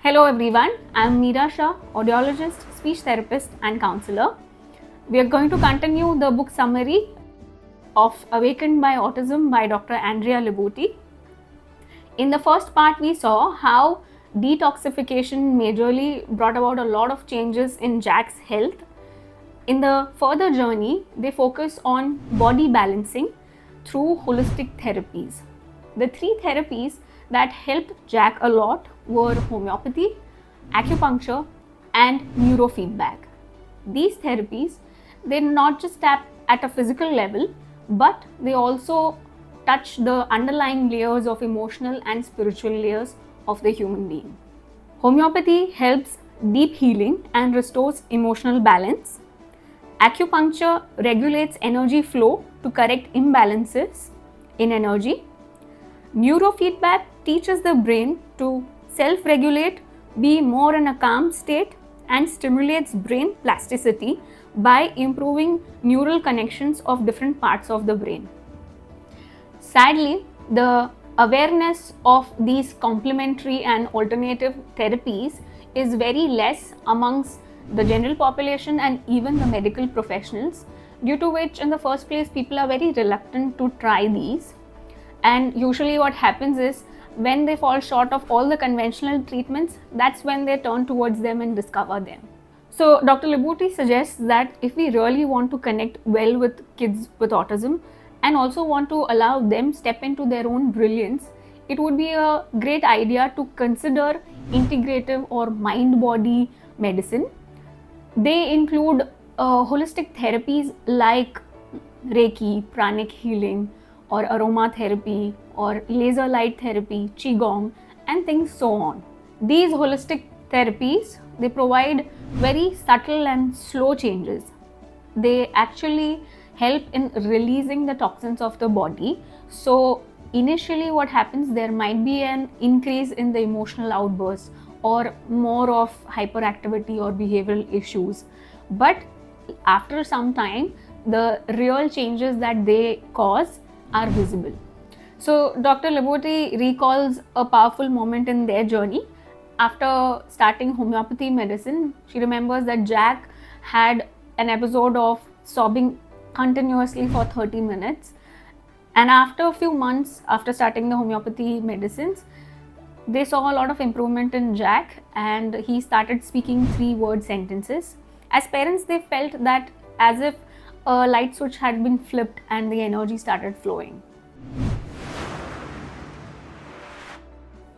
Hello everyone, I am Meera Shah, audiologist, speech therapist and counselor. We are going to continue the book summary of Awakened by Autism by Dr. Andrea Libutti. In the first part, we saw how detoxification majorly brought about a lot of changes in Jack's health. In the further journey, they focus on body balancing through holistic therapies. The three therapies that helped Jack a lot were homeopathy, acupuncture, and neurofeedback. These therapies, they not just tap at a physical level, but they also touch the underlying layers of emotional and spiritual layers of the human being. Homeopathy helps deep healing and restores emotional balance. Acupuncture regulates energy flow to correct imbalances in energy. Neurofeedback teaches the brain to self-regulate, be more in a calm state, and stimulates brain plasticity by improving neural connections of different parts of the brain. Sadly, the awareness of these complementary and alternative therapies is very less amongst the general population and even the medical professionals, due to which in the first place people are very reluctant to try these. And usually what happens is when they fall short of all the conventional treatments, that's when they turn towards them and discover them. So Dr. Libutti suggests that if we really want to connect well with kids with autism and also want to allow them step into their own brilliance, it would be a great idea to consider integrative or mind-body medicine. They include holistic therapies like Reiki, pranic healing, or aromatherapy, or laser light therapy, qigong, and things so on. These holistic therapies, they provide very subtle and slow changes. They actually help in releasing the toxins of the body. So initially what happens, there might be an increase in the emotional outbursts or more of hyperactivity or behavioral issues. But after some time, the real changes that they cause are visible. So Dr. Libutti recalls a powerful moment in their journey. After starting homeopathy medicine, she remembers that Jack had an episode of sobbing continuously for 30 minutes. And after a few months after starting the homeopathy medicines, they saw a lot of improvement in Jack and he started speaking 3-word sentences. As parents, they felt that as if a light switch had been flipped and the energy started flowing.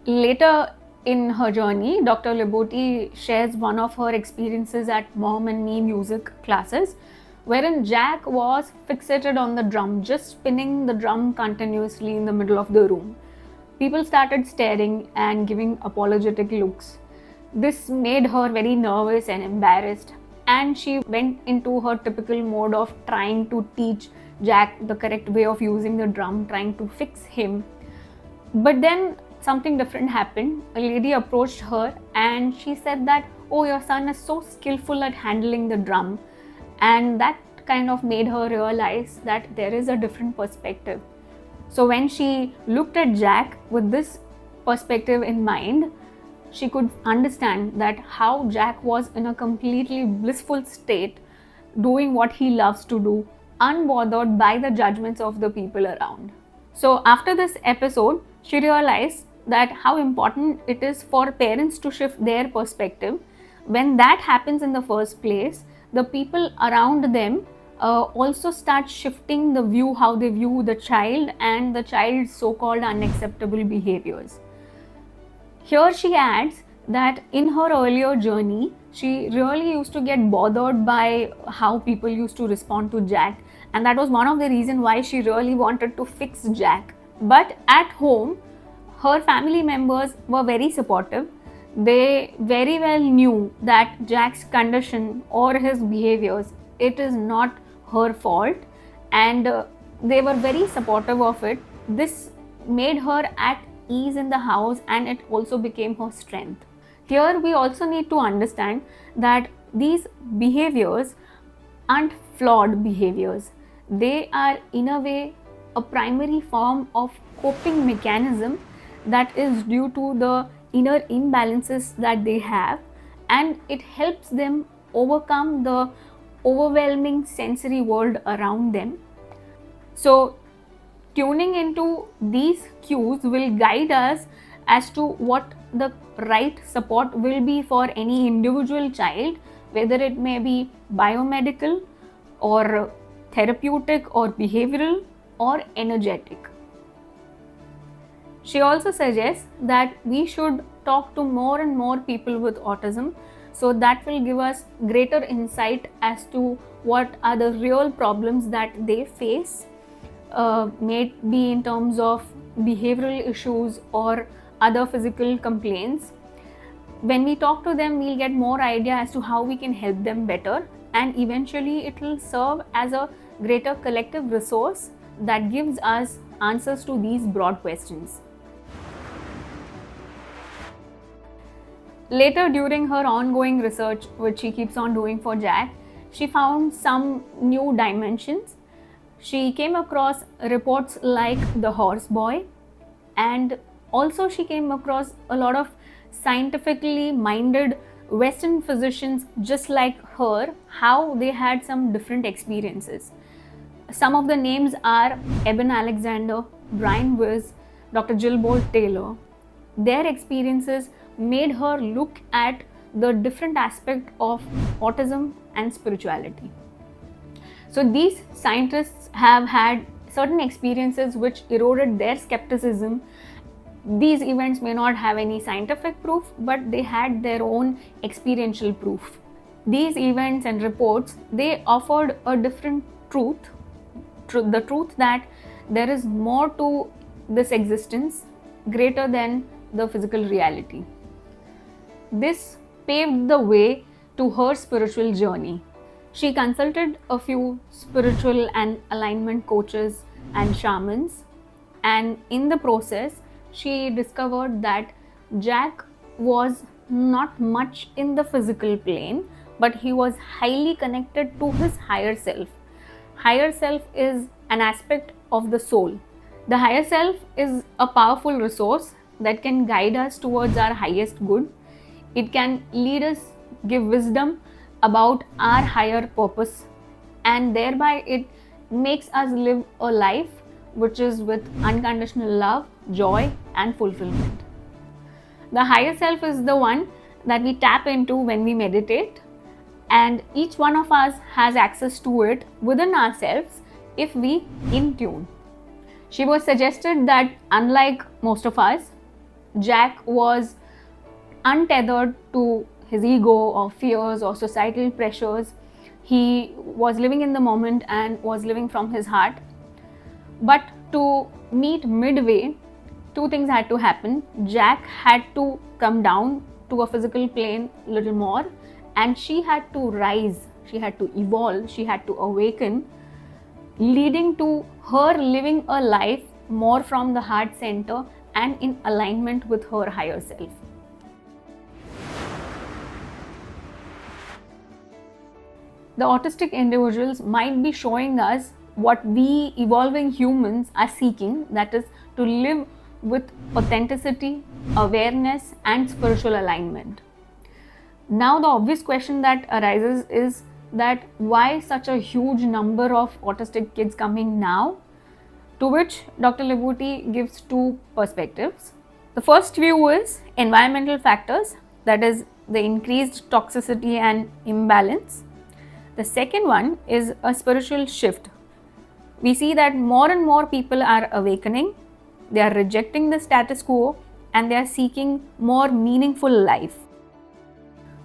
Later in her journey, Dr. Libutti shares one of her experiences at Mom and Me music classes, wherein Jack was fixated on the drum, just spinning the drum continuously in the middle of the room. People started staring and giving apologetic looks. This made her very nervous and embarrassed, and she went into her typical mode of trying to teach Jack the correct way of using the drum, trying to fix him. But then something different happened. A lady approached her and she said that, "Oh, your son is so skillful at handling the drum." And that kind of made her realize that there is a different perspective. So when she looked at Jack with this perspective in mind, she could understand that how Jack was in a completely blissful state, doing what he loves to do, unbothered by the judgments of the people around. So after this episode, she realized that how important it is for parents to shift their perspective. When that happens in the first place, the people around them also start shifting the view, how they view the child and the child's so-called unacceptable behaviors. Here she adds that in her earlier journey, she really used to get bothered by how people used to respond to Jack, and that was one of the reasons why she really wanted to fix Jack. But at home, her family members were very supportive. They very well knew that Jack's condition or his behaviors, it is not her fault, and they were very supportive of it. This made her at ease in the house and it also became her strength. Here we also need to understand that these behaviors aren't flawed behaviors. They are in a way a primary form of coping mechanism that is due to the inner imbalances that they have, and it helps them overcome the overwhelming sensory world around them. So tuning into these cues will guide us as to what the right support will be for any individual child, whether it may be biomedical or therapeutic or behavioral or energetic. She also suggests that we should talk to more and more people with autism, so that will give us greater insight as to what are the real problems that they face, may be in terms of behavioral issues or other physical complaints. When we talk to them, we'll get more idea as to how we can help them better, and eventually it will serve as a greater collective resource that gives us answers to these broad questions. Later, during her ongoing research, which she keeps on doing for Jack, she found some new dimensions. She came across reports like the horse boy, and also she came across a lot of scientifically minded Western physicians just like her, how they had some different experiences. Some of the names are Eben Alexander, Brian Weiss, Dr. Jill Bolt Taylor. Their experiences made her look at the different aspect of autism and spirituality. So these scientists have had certain experiences which eroded their skepticism. These events may not have any scientific proof, but they had their own experiential proof. These events and reports, they offered a different truth, the truth that there is more to this existence greater than the physical reality. This paved the way to her spiritual journey. She consulted a few spiritual and alignment coaches and shamans, and in the process, she discovered that Jack was not much in the physical plane, but he was highly connected to his higher self. Higher self is an aspect of the soul. The higher self is a powerful resource that can guide us towards our highest good. It can lead us, give wisdom about our higher purpose, and thereby it makes us live a life which is with unconditional love, joy, and fulfillment. The higher self is the one that we tap into when we meditate, and each one of us has access to it within ourselves if we InTune. She was suggested that unlike most of us, Jack was untethered to his ego or fears or societal pressures. He was living in the moment and was living from his heart. But to meet midway, two things had to happen. Jack had to come down to a physical plane a little more, and she had to rise, she had to evolve, she had to awaken, leading to her living a life more from the heart center and in alignment with her higher self. The autistic individuals might be showing us what we evolving humans are seeking, that is to live with authenticity, awareness, and spiritual alignment. Now the obvious question that arises is that why such a huge number of autistic kids coming now? To which Dr. Libutti gives two perspectives. The first view is environmental factors, that is the increased toxicity and imbalance. The second one is a spiritual shift. We see that more and more people are awakening, they are rejecting the status quo, and they are seeking more meaningful life.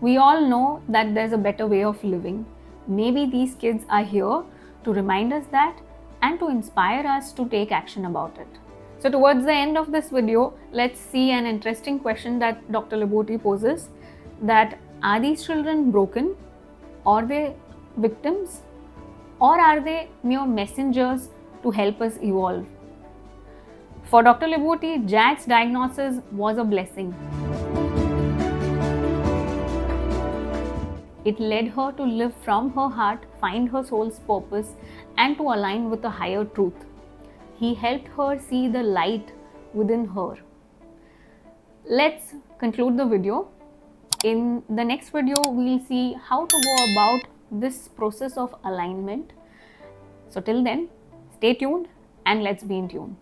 We all know that there's a better way of living. Maybe these kids are here to remind us that and to inspire us to take action about it. So towards the end of this video, let's see an interesting question that Dr. Libutti poses, that are these children broken? Are they victims? Or are they mere messengers to help us evolve? For Dr. Libutti, Jack's diagnosis was a blessing. It led her to live from her heart, find her soul's purpose, and to align with a higher truth. He helped her see the light within her. Let's conclude the video. In the next video, we'll see how to go about this process of alignment. So till then, stay tuned and let's be in tune.